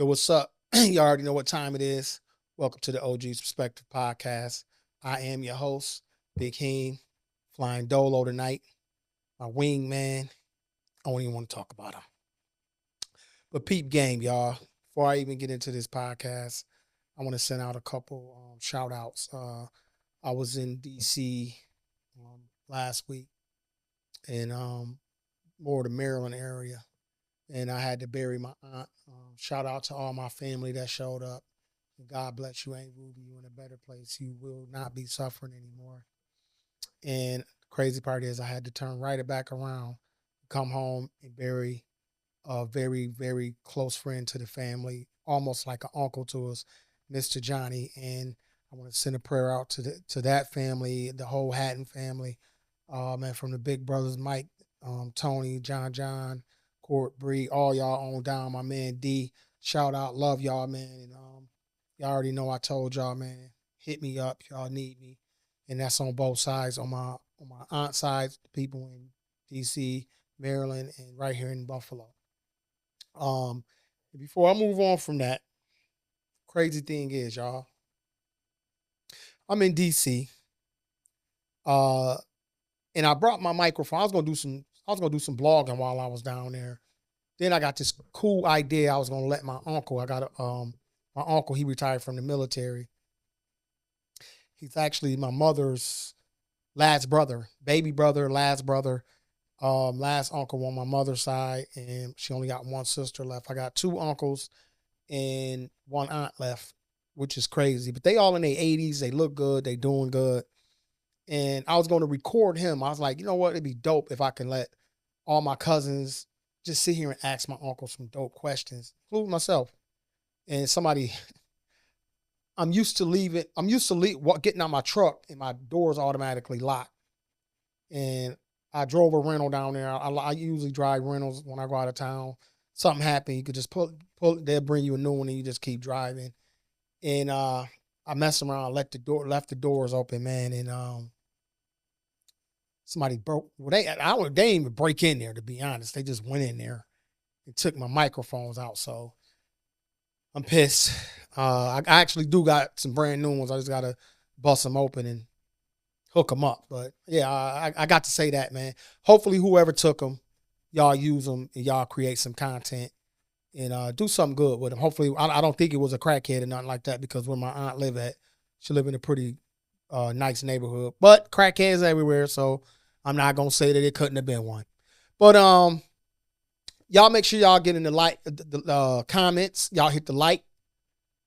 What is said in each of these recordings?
what's up. You already know what time it is. Welcome to the OGZ Perspective podcast. I am your host, Big Heem, flying dolo tonight. My wingman. I don't even want to talk about him. But peep game, y'all. Before I even get into this podcast, I want to send out a couple shout outs. I was in DC last week in more the Maryland area, and I had to bury my aunt. Shout out to all my family that showed up. And God bless you, Aunt Ruby. You in a better place. You will not be suffering anymore. And the crazy part is I had to turn right back around, come home and bury a very, very close friend to the family, almost like an uncle to us, Mr. Johnny. And I want to send a prayer out to that family, the whole Hatton family, man, from the big brothers, Mike, Tony, John, Court, Bree, all y'all on down. My man D, shout out, love y'all, man. And y'all already know I told y'all, man, hit me up, y'all need me. And that's on both sides, on my aunt's side, the people in DC, Maryland, and right here in Buffalo. Before I move on from that, crazy thing is, y'all, I'm in DC. And I brought my microphone. I was gonna do some blogging while I was down there. Then I got this cool idea. I was gonna let my uncle. My uncle. He retired from the military. He's actually my mother's last brother, baby brother, last brother, last uncle on my mother's side, and she only got one sister left. I got two uncles and one aunt left, which is crazy. But they all in their 80s. They look good. They doing good. And I was going to record him. I was like, you know what? It'd be dope if I can let all my cousins just sit here and ask my uncle some dope questions, including myself. And somebody, I'm used to getting out my truck and my doors automatically locked. And I drove a rental down there. I usually drive rentals when I go out of town. Something happened, you could just pull it, they'll bring you a new one and you just keep driving. And I messed around, left the doors open, man, and somebody broke. Well, they didn't even break in there, to be honest. They just went in there and took my microphones out. So I'm pissed. I actually do got some brand new ones. I just gotta bust them open and hook them up. But yeah, I got to say that, man. Hopefully, whoever took them, y'all use them and y'all create some content and do something good with them. Hopefully, I don't think it was a crackhead or nothing like that, because where my aunt live at, she live in a pretty nice neighborhood. But crackheads everywhere, so I'm not gonna say that it couldn't have been one. But y'all make sure y'all get in the comments. Y'all hit the like,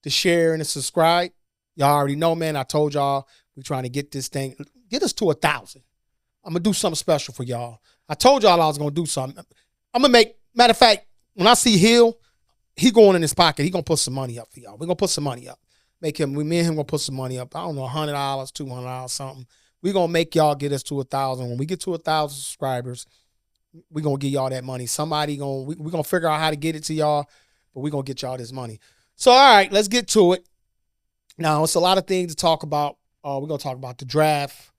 the share, and the subscribe. Y'all already know, man. I told y'all we trying to get this thing, get us to 1,000. I'm gonna do something special for y'all. I told y'all I was gonna do something. I'm gonna matter of fact, when I see Hill, he going in his pocket. He gonna put some money up for y'all. We're gonna put some money up. Me and him gonna put some money up. I don't know, $100, $200, something. We're gonna make y'all get us to 1,000. When we get to 1,000 subscribers, we're gonna give y'all that money. We're gonna figure out how to get it to y'all, but we're gonna get y'all this money. So all right, let's get to it. Now it's a lot of things to talk about. We're gonna talk about the draft.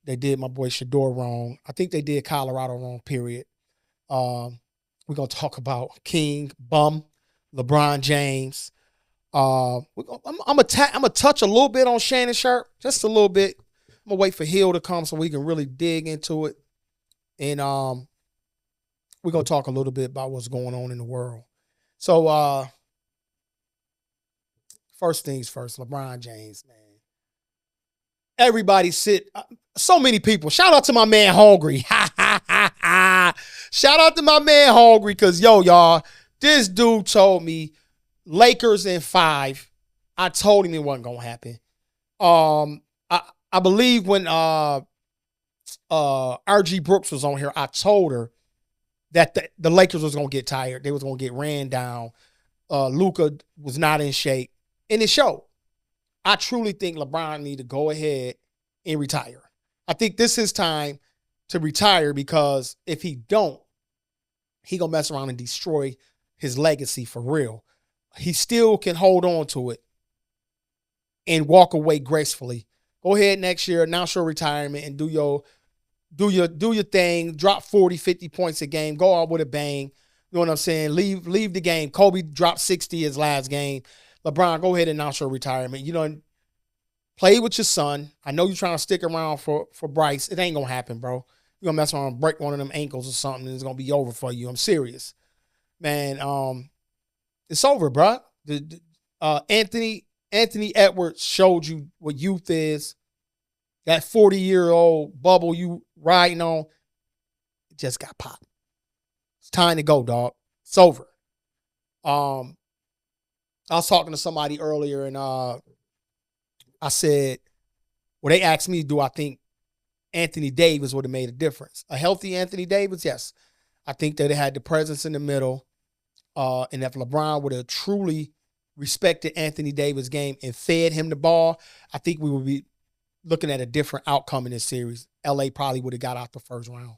They did my boy Shedeur wrong. I think they did Colorado wrong, period. We're going to talk about King, Bum, LeBron James. I'm going to touch a little bit on Shannon Sharpe, just a little bit. I'm going to wait for Hill to come so we can really dig into it. And we're going to talk a little bit about what's going on in the world. So first things first, LeBron James, man. Everybody so many people. Shout out to my man Hungry. Shout out to my man Hungry, because y'all, this dude told me Lakers in 5. I told him it wasn't gonna happen. I believe when RG Brooks was on here, I told her that the Lakers was gonna get tired. They was gonna get ran down. Luka was not in shape, and it showed. I truly think LeBron need to go ahead and retire. I think this is time to retire, because if he don't, he gonna mess around and destroy his legacy for real. He still can hold on to it and walk away gracefully. Go ahead next year, announce your retirement, and do your thing. Drop 40, 50 points a game. Go out with a bang. You know what I'm saying? Leave the game. Kobe dropped 60 his last game. LeBron, go ahead and announce your retirement. You know, play with your son. I know you're trying to stick around for Bryce. It ain't going to happen, bro. You're going to mess around and break one of them ankles or something, and it's going to be over for you. I'm serious. Man, it's over, bro. Anthony Edwards showed you what youth is. That 40-year-old bubble you riding on, it just got popped. It's time to go, dog. It's over. I was talking to somebody earlier, and I said, well, they asked me, do I think Anthony Davis would have made a difference? A healthy Anthony Davis, yes. I think that it had the presence in the middle. And if LeBron would have truly respected Anthony Davis' game and fed him the ball, I think we would be looking at a different outcome in this series. LA probably would have got out the first round.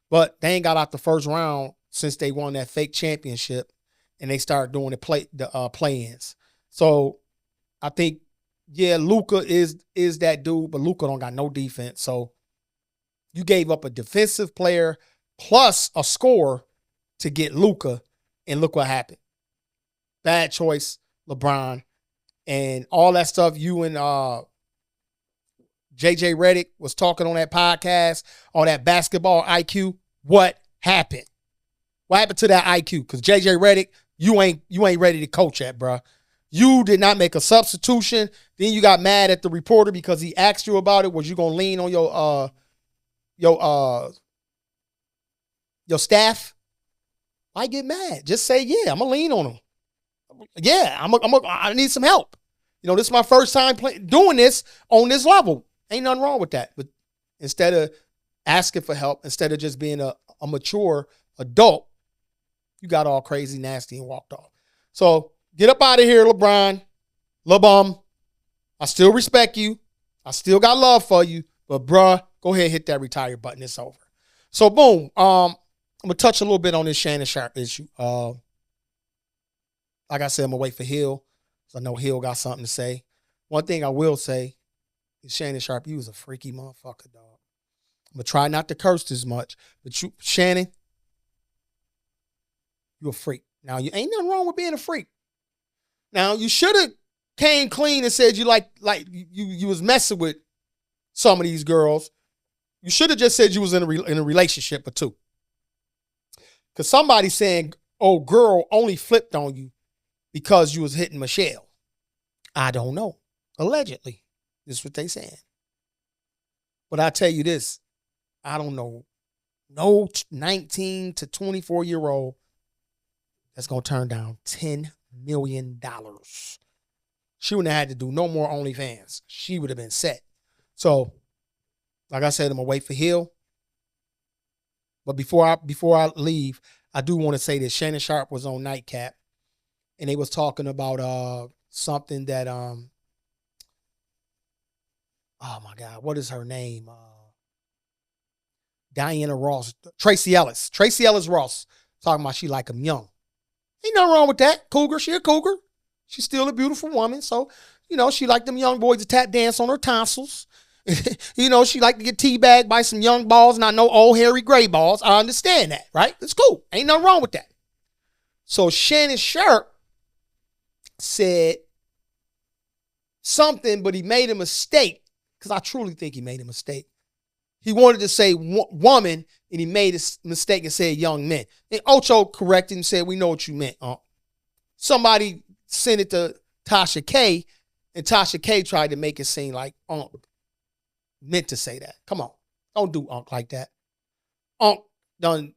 But they ain't got out the first round since they won that fake championship and they started doing the play-ins. So I think, yeah, Luka is that dude, but Luka don't got no defense. So you gave up a defensive player plus a scorer to get Luka, and look what happened. Bad choice, LeBron. And all that stuff you and JJ Redick was talking on that podcast, all that basketball IQ. What happened? What happened to that IQ? Because JJ Redick, you ain't ready to coach yet, bro. You did not make a substitution. Then you got mad at the reporter because he asked you about it. Was you gonna lean on your staff? Why get mad? Just say, yeah, I'm gonna lean on him. Yeah, I need some help. You know, this is my first time doing this on this level. Ain't nothing wrong with that. But instead of asking for help, instead of just being a mature adult, you got all crazy, nasty, and walked off. So get up out of here, LeBron. LeBum. I still respect you. I still got love for you. But, bruh, go ahead and hit that retire button. It's over. So, boom. I'm going to touch a little bit on this Shannon Sharpe issue. Like I said, I'm going to wait for Hill. So I know Hill got something to say. One thing I will say is Shannon Sharpe, you was a freaky motherfucker, dog. I'm going to try not to curse as much. But you, Shannon, you a freak. Now, you ain't nothing wrong with being a freak. Now, you should have came clean and said you you was messing with some of these girls. You should have just said you was in a relationship or two. Because somebody's saying, oh, girl only flipped on you because you was hitting Michelle. I don't know. Allegedly. This is what they saying. But I tell you this, I don't know no 19 to 24-year-old that's going to turn down $10 million. She wouldn't have had to do no more OnlyFans. She would have been set. So, like I said, I'm going to wait for Hill. But before I leave, I do want to say that Shannon Sharpe was on Nightcap, and they was talking about something that oh my God, what is her name? Diana Ross, Tracy Ellis Ross, talking about she like him young. Ain't nothing wrong with that. Cougar, she a cougar. She's still a beautiful woman. So, you know, she like them young boys to tap dance on her tonsils. You know, she like to get teabagged by some young balls, not no old hairy gray balls. I understand that, right? It's cool. Ain't nothing wrong with that. So Shannon Sharpe said something, but he made a mistake, because I truly think he made a mistake. He wanted to say woman, and he made a mistake and said young men. And Ocho corrected and said, we know what you meant. Somebody sent it to Tasha K, and Tasha K tried to make it seem like meant to say that. Come on. Don't do like that. Done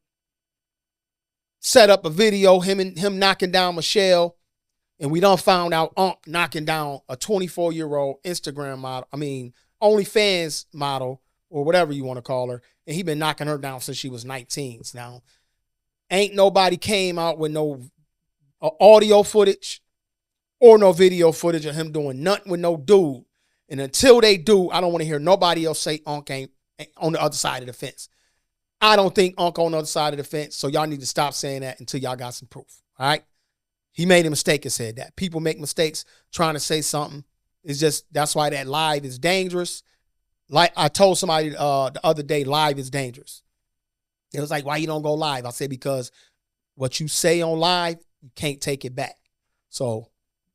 set up a video, him knocking down Michelle, and we done found out knocking down a 24-year-old Instagram model, OnlyFans model, or whatever you want to call her, and he been knocking her down since she was 19. Now, ain't nobody came out with no audio footage or no video footage of him doing nothing with no dude. And until they do, I don't want to hear nobody else say Unc ain't on the other side of the fence. I don't think Unc on the other side of the fence, so y'all need to stop saying that until y'all got some proof, all right? He made a mistake and said that. People make mistakes trying to say something. It's just, that's why that live is dangerous. Like I told somebody the other day, live is dangerous. It was like, why you don't go live? I said, because what you say on live, you can't take it back. So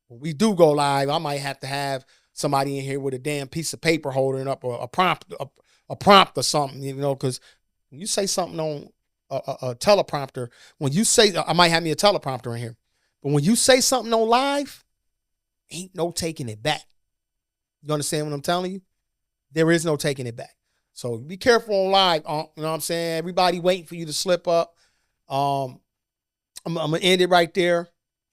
when we do go live, I might have to have somebody in here with a damn piece of paper holding up a prompt, a prompt or something, because when you say something on a teleprompter, when you say, I might have me a teleprompter in here, but when you say something on live, ain't no taking it back. You understand what I'm telling you? There is no taking it back. So be careful on live. You know what I'm saying? Everybody waiting for you to slip up. I'm going to end it right there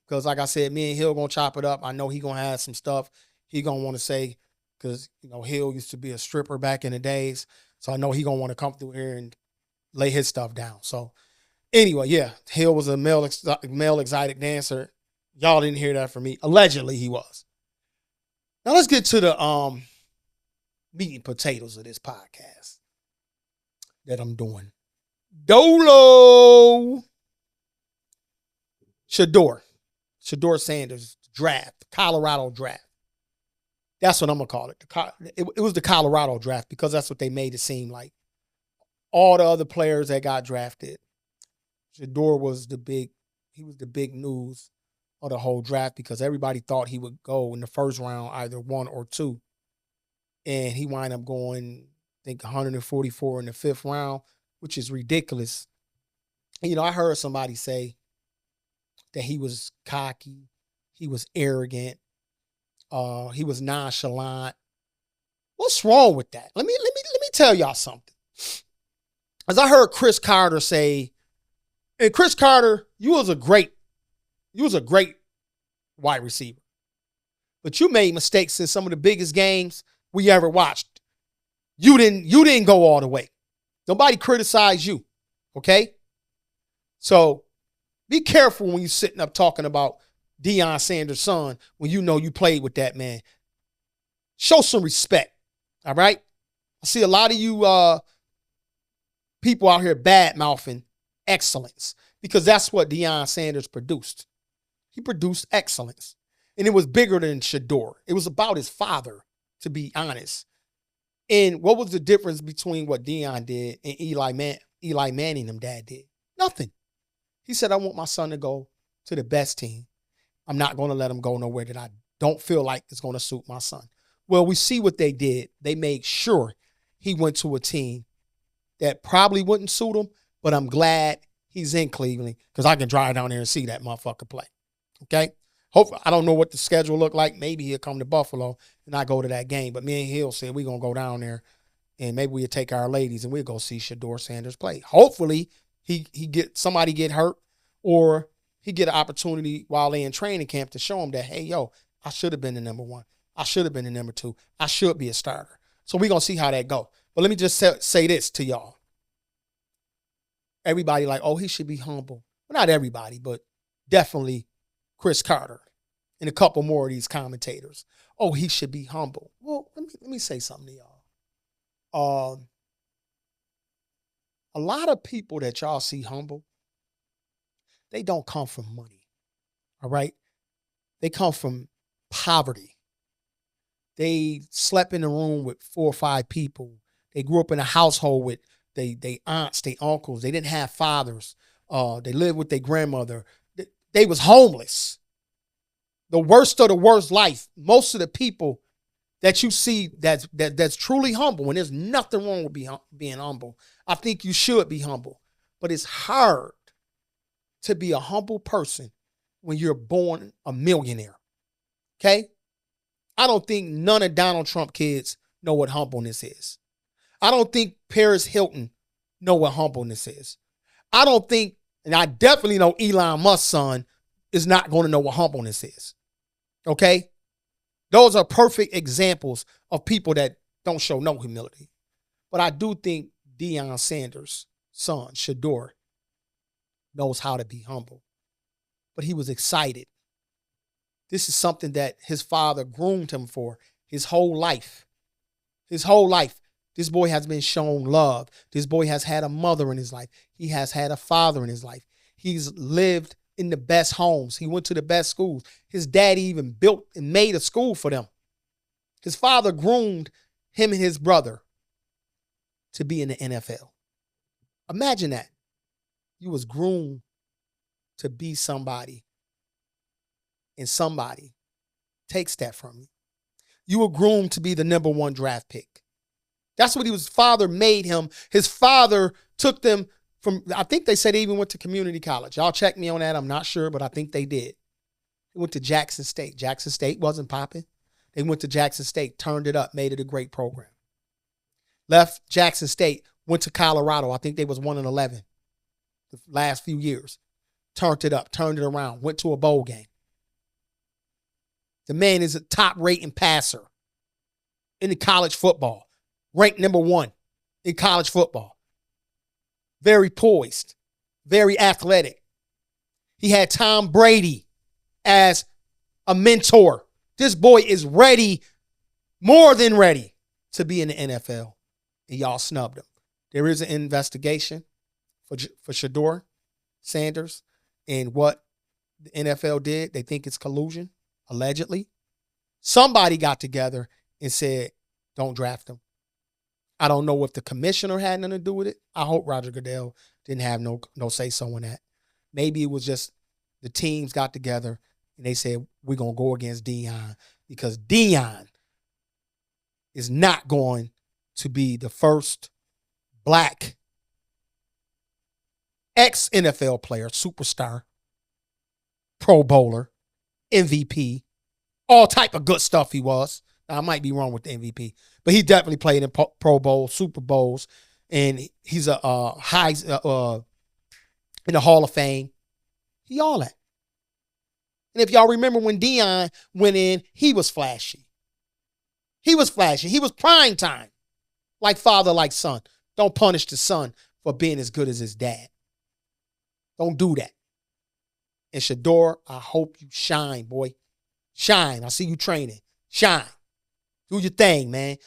because, like I said, me and Hill going to chop it up. I know he going to have some stuff he going to want to say because, Hill used to be a stripper back in the days. So I know he going to want to come through here and lay his stuff down. So anyway, yeah, Hill was a male exotic dancer. Y'all didn't hear that from me. Allegedly, he was. Now let's get to the meat and potatoes of this podcast that I'm doing. Dolo. Shedeur Sanders draft, Colorado draft. That's what I'm going to call it. It was the Colorado draft because that's what they made it seem like. All the other players that got drafted, Shedeur was the big news of the whole draft because everybody thought he would go in the first round, either 1 or 2. And he wound up going, I think, 144 in the 5th round, which is ridiculous. I heard somebody say that he was cocky, he was arrogant, he was nonchalant. What's wrong with that? Let me tell y'all something. As I heard Chris Carter say, and Chris Carter, you was a great wide receiver. But you made mistakes in some of the biggest games we ever watched. You didn't go all the way. Nobody criticized you. Okay? So be careful when you're sitting up talking about Deion Sanders' son when you know you played with that man. Show some respect. All right? I see a lot of you people out here bad-mouthing excellence because that's what Deion Sanders produced. He produced excellence. And it was bigger than Shedeur. It was about his father, to be honest. And what was the difference between what Deion did and Eli Manning, them dad did? Nothing. He said, I want my son to go to the best team. I'm not going to let him go nowhere that I don't feel like it's going to suit my son. Well, we see what they did. They made sure he went to a team that probably wouldn't suit him, but I'm glad he's in Cleveland because I can drive down there and see that motherfucker play. Okay? Hopefully, I don't know what the schedule look like. Maybe he'll come to Buffalo and I go to that game. But me and Hill said we're going to go down there and maybe we'll take our ladies and we'll go see Shedeur Sanders play. Hopefully, somebody get hurt or he get an opportunity while they in training camp to show him that, hey, yo, I should have been the number 1. I should have been the number 2. I should be a starter. So we're going to see how that go. But let me just say this to y'all. Everybody like, oh, he should be humble. Well, not everybody, but definitely Chris Carter and a couple more of these commentators. Oh, he should be humble. Well, let me say something to y'all. A lot of people that y'all see humble, they don't come from money, all right? They come from poverty. They slept in a room with 4 or 5 people. They grew up in a household with they aunts, they uncles. They didn't have fathers. They lived with their grandmother. They was homeless. The worst of the worst life. Most of the people that you see that's truly humble, and there's nothing wrong with being humble. I think you should be humble. But it's hard to be a humble person when you're born a millionaire. Okay? I don't think none of Donald Trump kids know what humbleness is. I don't think Paris Hilton know what humbleness is. I don't think, and I definitely know Elon Musk's son is not going to know what humbleness is. Okay? Those are perfect examples of people that don't show no humility. But I do think Deion Sanders' son, Shedeur, knows how to be humble. But he was excited. This is something that his father groomed him for his whole life. His whole life. This boy has been shown love. This boy has had a mother in his life. He has had a father in his life. He's lived in the best homes. He went to the best schools. His daddy even built and made a school for them. His father groomed him and his brother to be in the NFL. Imagine that. You was groomed to be somebody, and somebody takes that from you. You were groomed to be the number 1 draft pick. That's what his father made him. His father took them from, I think they said they even went to community college. Y'all check me on that. I'm not sure, but I think they did. They went to Jackson State. Jackson State wasn't popping. They went to Jackson State, turned it up, made it a great program. Left Jackson State, went to Colorado. I think they was 1-11 the last few years. Turned it up, turned it around, went to a bowl game. The man is a top rating passer in the college football. Ranked number 1 in college football. Very poised, very athletic. He had Tom Brady as a mentor. This boy is ready, more than ready, to be in the NFL. And y'all snubbed him. There is an investigation for Shedeur Sanders and what the NFL did. They think it's collusion, allegedly. Somebody got together and said, don't draft him. I don't know if the commissioner had nothing to do with it. I hope Roger Goodell didn't have no say-so in that. Maybe it was just the teams got together and they said, we're going to go against Deion because Deion is not going to be the first black ex-NFL player, superstar, Pro Bowler, MVP, all type of good stuff he was. Now, I might be wrong with the MVP, but he definitely played in Pro Bowls, Super Bowls, and he's a high in the Hall of Fame. He all that. And if y'all remember when Deion went in, he was flashy. He was flashy. He was prime time, like father, like son. Don't punish the son for being as good as his dad. Don't do that. And Shedeur, I hope you shine, boy. Shine. I see you training. Shine. Do your thing, man.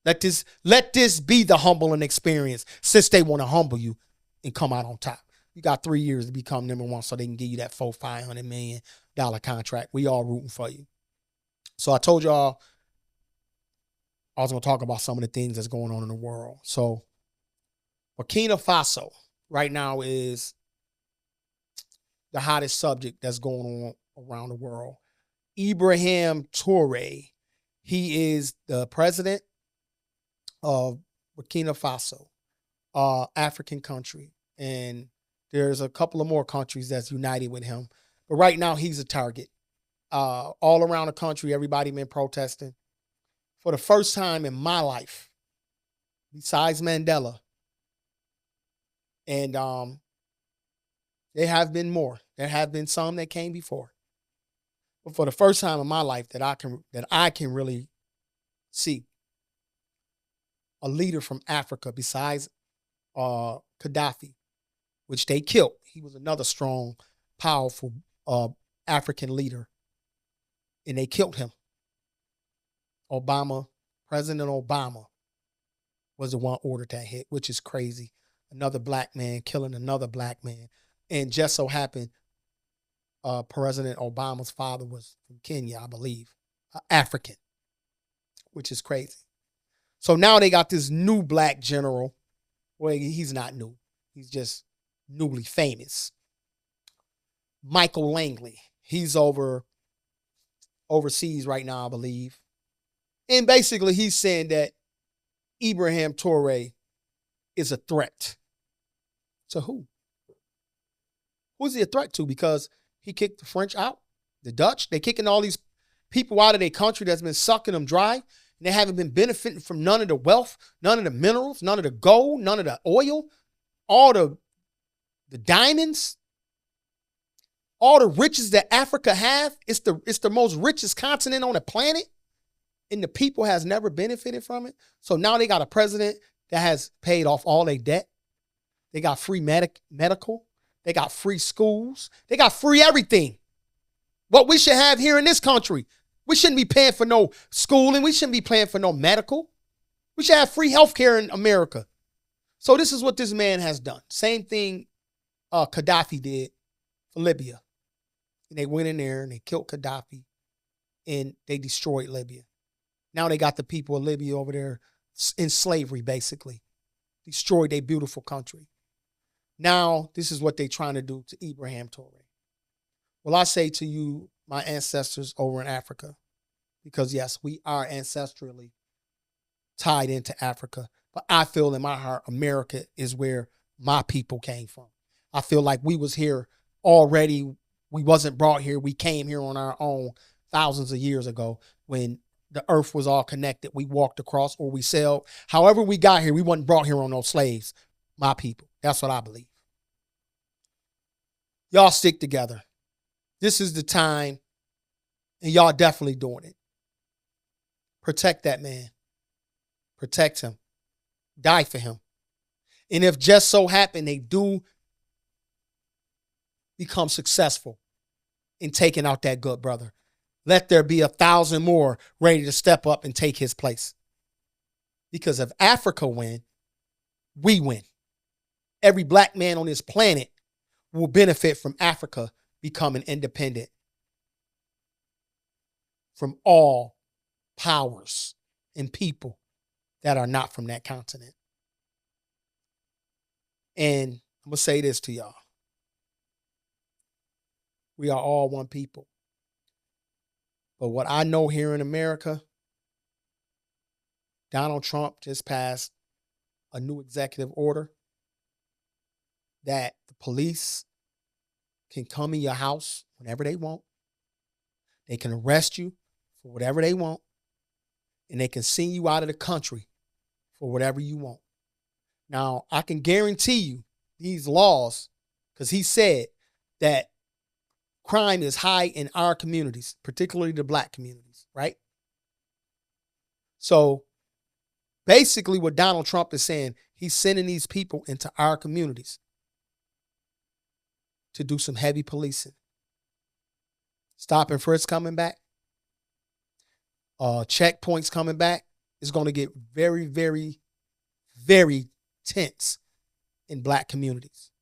Let this be the humbling experience since they want to humble you and come out on top. You got 3 years to become number 1 so they can give you that $500 million contract. We all rooting for you. So I told y'all I was going to talk about some of the things that's going on in the world. So Burkina Faso right now is the hottest subject that's going on around the world. Ibrahim Traoré, he is the president of Burkina Faso, African country. And there's a couple of more countries that's united with him. But right now, he's a target. All around the country, everybody been protesting. For the first time in my life, besides Mandela, and there have been more. There have been some that came before. But for the first time in my life that I can really see a leader from Africa besides Gaddafi, which they killed. He was another strong, powerful African leader, and they killed him. President Obama was the one ordered that hit, which is crazy. Another black man killing another black man. And just so happened, President Obama's father was from Kenya, I believe, African, which is crazy. So now they got this new black general. Well, he's not new. He's just newly famous. Michael Langley. He's overseas right now, I believe. And basically he's saying that Ibrahim Traoré is a threat. To who? Who's he a threat to? Because he kicked the French out, the Dutch. They kicking all these people out of their country that's been sucking them dry. And they haven't been benefiting from none of the wealth, none of the minerals, none of the gold, none of the oil, all the diamonds, all the riches that Africa have. It's the most richest continent on the planet. And the people has never benefited from it. So now they got a president that has paid off all their debt. They got free medical. They got free schools. They got free everything. What we should have here in this country. We shouldn't be paying for no schooling. We shouldn't be paying for no medical. We should have free healthcare in America. So this is what this man has done. Same thing Gaddafi did for Libya. And they went in there and they killed Gaddafi and they destroyed Libya. Now they got the people of Libya over there in slavery, basically. Destroyed their beautiful country. Now, this is what they're trying to do to Ibrahim Traoré. Well, I say to you, my ancestors over in Africa, because yes, we are ancestrally tied into Africa. But I feel in my heart, America is where my people came from. I feel like we was here already. We wasn't brought here. We came here on our own thousands of years ago when the earth was all connected. We walked across or we sailed. However we got here, we wasn't brought here on no slaves. My people. That's what I believe. Y'all stick together. This is the time, and y'all definitely doing it. Protect that man. Protect him. Die for him. And if just so happen they do become successful in taking out that good brother, let there be 1,000 more ready to step up and take his place. Because if Africa win, we win. Every black man on this planet will benefit from Africa becoming independent from all powers and people that are not from that continent. And I'm going to say this to y'all. We are all one people. But what I know here in America, Donald Trump just passed a new executive order that the police can come in your house whenever they want. They can arrest you for whatever they want. And they can send you out of the country for whatever you want. Now, I can guarantee you these laws, because he said that crime is high in our communities, particularly the black communities, right? So basically what Donald Trump is saying, he's sending these people into our communities to do some heavy policing. Stop and frisk coming back. Checkpoints coming back. Is going to get very, very, very tense in black communities.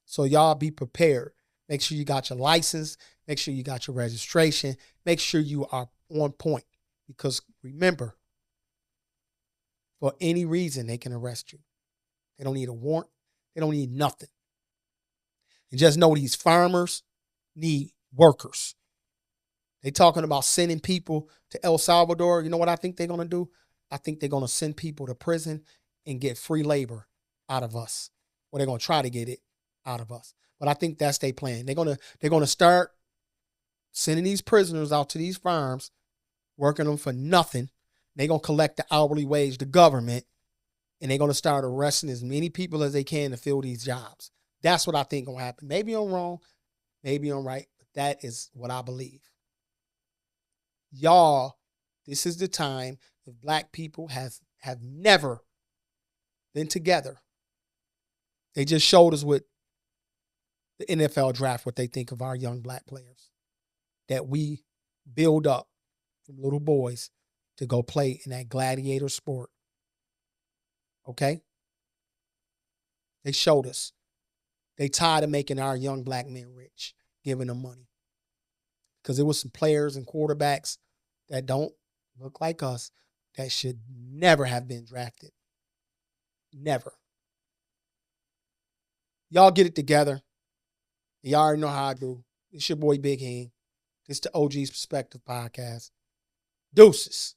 So y'all be prepared. Make sure you got your license. Make sure you got your registration. Make sure you are on point. Because remember, for any reason, they can arrest you. They don't need a warrant. They don't need nothing. And just know these farmers need workers. They talking about sending people to El Salvador. You know what I think they're going to do? I think they're going to send people to prison and get free labor out of us. Or they're going to try to get it out of us. But I think that's their plan. They're going to start sending these prisoners out to these farms, working them for nothing. They're going to collect the hourly wage, the government, and they're going to start arresting as many people as they can to fill these jobs. That's what I think going to happen. Maybe I'm wrong. Maybe I'm right. But that is what I believe. Y'all, this is the time that black people have never been together. They just showed us with the NFL draft what they think of our young black players. That we build up from little boys to go play in that gladiator sport. Okay? They showed us. They tired of making our young black men rich, giving them money. Because there was some players and quarterbacks that don't look like us that should never have been drafted. Never. Y'all get it together. Y'all already know how I do. It's your boy Big Heem. It's the OGZ Perspective podcast. Deuces.